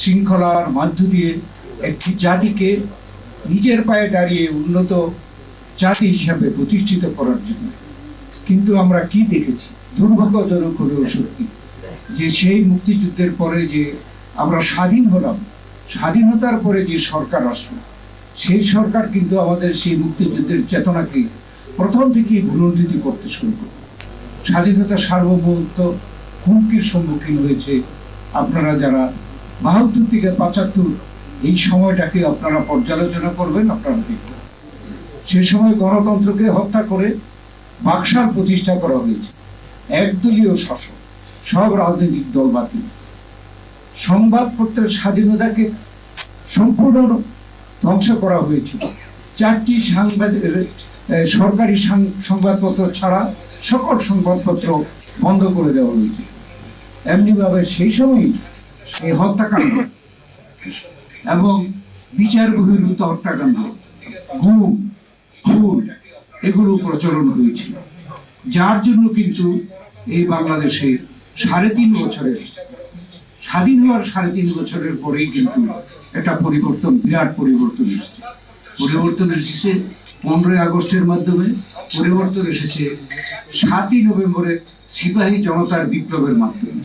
শৃঙ্খলার মধ্য দিয়ে একটি জাতিকে নিজের পায়ে দাঁড়িয়ে উন্নত জাতি হিসাবে প্রতিষ্ঠিত করার জন্য। কিন্তু আমরা কি দেখেছি, দুর্ভাগ্যজনক হলেও সত্যি, যে সেই মুক্তিযুদ্ধের পরে যে আমরা স্বাধীন হলাম, স্বাধীনতার পরে যে সরকার আসলো, সেই সরকার কিন্তু আমাদের সেই মুক্তিযুদ্ধের চেতনাকে প্রথম থেকেই ভুলুণ্ঠিত করতে শুরু করল। স্বাধীনতার সার্বভৌমত্ব হুমকির সম্মুখীন হয়েছে। আপনারা যারা ৭২ থেকে ৭৫ এই সময়টাকে আপনারা পর্যালোচনা করবেন, আপনারা দেখবেন সে সময় গণতন্ত্রকে হত্যা করে বাকশাল প্রতিষ্ঠা করা হয়েছে, একদলীয় শাসন, সব রাজনৈতিক দল বাতিল, সংবাদপত্রের স্বাধীনতাকে সম্পূর্ণ ধ্বংস করা হয়েছিল। 4টি সরকারি সংবাদপত্র ছাড়া সকল সংবাদপত্র বন্ধ করে দেওয়া হয়েছে। এমনি ভাবে সেই সময় এই হত্যাকাণ্ড এবং বিচার বহির্ভূত হত্যাকাণ্ড, গুম, খুন এগুলো প্রচলন হয়েছিল, যার জন্য কিন্তু এই বাংলাদেশে ৩.৫ বছরের স্বাধীন হওয়ার ৩.৫ বছরের পরেই কিন্তু একটা পরিবর্তন, বিরাট পরিবর্তন এসেছে। পরিবর্তন এসেছে 15ই আগস্টের মাধ্যমে, পরিবর্তন এসেছে 7ই নভেম্বরে সিপাহী জনতার বিপ্লবের মাধ্যমে।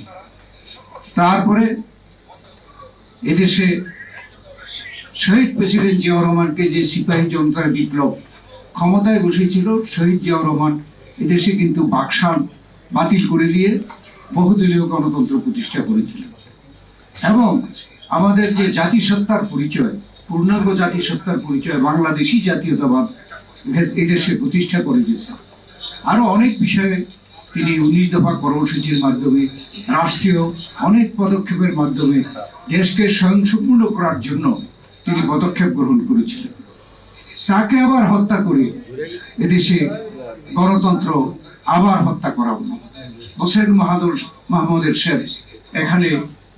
তারপরে এদেশে শহীদ প্রেসিডেন্ট জিয়াউর রহমানকে যে সিপাহী জনতার বিপ্লব ক্ষমতায় বসেছিল, শহীদ জিয়াউর রহমান এদেশে কিন্তু বাকশাল বাতিল করে দিয়ে বহুদলীয় গণতন্ত্র প্রতিষ্ঠা করেছিলেন এবং আমাদের যে জাতিসত্তার পরিচয়, পূর্ণাঙ্গ জাতিসত্তার পরিচয়, বাংলাদেশি জাতীয়তাবাদ এদেশে প্রতিষ্ঠা করে দিয়েছে। আরো অনেক বিষয়ে তিনি 19 দফা কর্মসূচির মাধ্যমে, রাষ্ট্রীয় অনেক পদক্ষেপের মাধ্যমে দেশকে স্বয়ংসম্পূর্ণ করার জন্য তিনি পদক্ষেপ গ্রহণ করেছিলেন। তাকে আবার হত্যা করে এদেশে গণতন্ত্র আবার হত্যা করা হলো। হোসেন মাহমুদ এরশাদ এখানে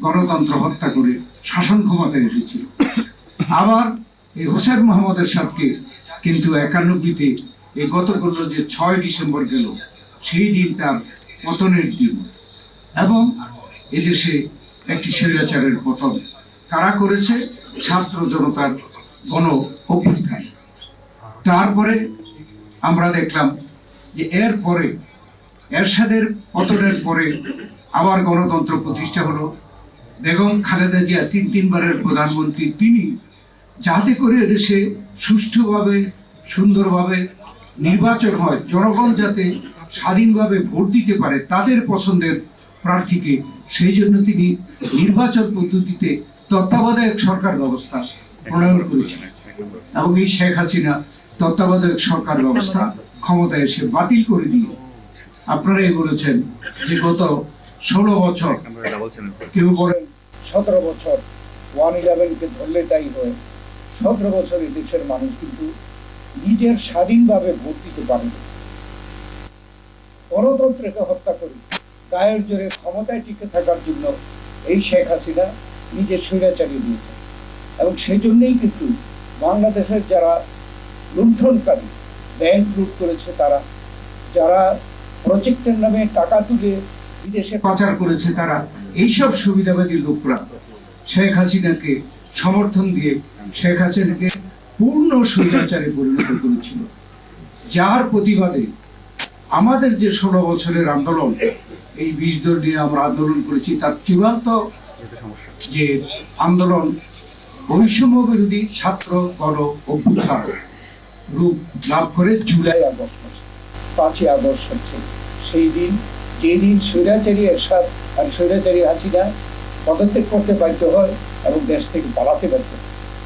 গণতন্ত্র হত্যা করে শাসন ক্ষমতায় এসেছিল। আবার এই হোসেন মাহমুদ এরশাদকে কিন্তু 91-তে এই গত করল যে 6 ডিসেম্বর গেল, সেই দিন তার পতনের দিন এবং এদেশে একটি স্বৈরাচারের পতন কারা করেছে? ছাত্র জনতার গণ অভ্যুত্থান। তারপরে আমরা দেখলাম যে এর পরে এরশাদের পতনের পরে আবার গণতন্ত্র প্রতিষ্ঠা হলো। বেগম খালেদা জিয়া 3বারের প্রধানমন্ত্রী, তিনি যাতে করে এদেশে সুষ্ঠুভাবে সুন্দরভাবে নির্বাচন হয়, জনগণ যাতে স্বাধীনভাবে ভোট দিতে পারে তাদের পছন্দের প্রার্থীকে, সেই জন্য তিনি নির্বাচন পদ্ধতিতে তত্ত্বাবধায়ক সরকার ব্যবস্থা প্রণয়ন করেছিলেন এবং এই শেখ হাসিনা তত্ত্বাবধায়ক সরকার ব্যবস্থা ক্ষমতায় এসে বাতিল করে দিয়ে আপনারাই বলেছেন যে গত 16 বছর, কেউ বলেন 17 বছর, 1/11-কে ধরলে তাই হয়, 17 বছর এই দেশের মানুষ কিন্তু নিজের স্বাধীনভাবে ভোট দিতে পারেনি। গণতন্ত্রকে হত্যা করে গায়ের জোরে ক্ষমতায় টিকে থাকার জন্য এই শেখ হাসিনা নিজের স্বৈরাচারী দিয়েছে এবং সেই জন্যই কিন্তু বাংলাদেশের যারা লুণ্ঠনকারী, ব্যাংক লুট করেছে তারা, যারা প্রজেক্টের নামে টাকা তুলে বিদেশে পাচার করেছে তারা, এইসব সুবিধাবাদী লোকরা শেখ হাসিনাকে সমর্থন দিয়ে শেখ হাসিনাকে পূর্ণ স্বৈরাচারে পরিণত করেছিল, যার প্রতিবাদে আমাদের যে 16 বছরের আন্দোলন, এই 20 দল নিয়ে আমরা আন্দোলন করেছি, তার চূড়ান্ত যে আন্দোলন বৈষম্য বিরোধী ছাত্র গণ অভ্যুত্থান রূপ লাভ করে জুলাই আগস্ট মাসে। 5ই আগস্ট হচ্ছে সেই দিন, যেদিন স্বৈরাচারী এরশাদ আর স্বৈরাচারী হাসিনা পদত্যাগ করতে বাধ্য হয় এবং দেশ থেকে পালাতে বাধ্য হয়।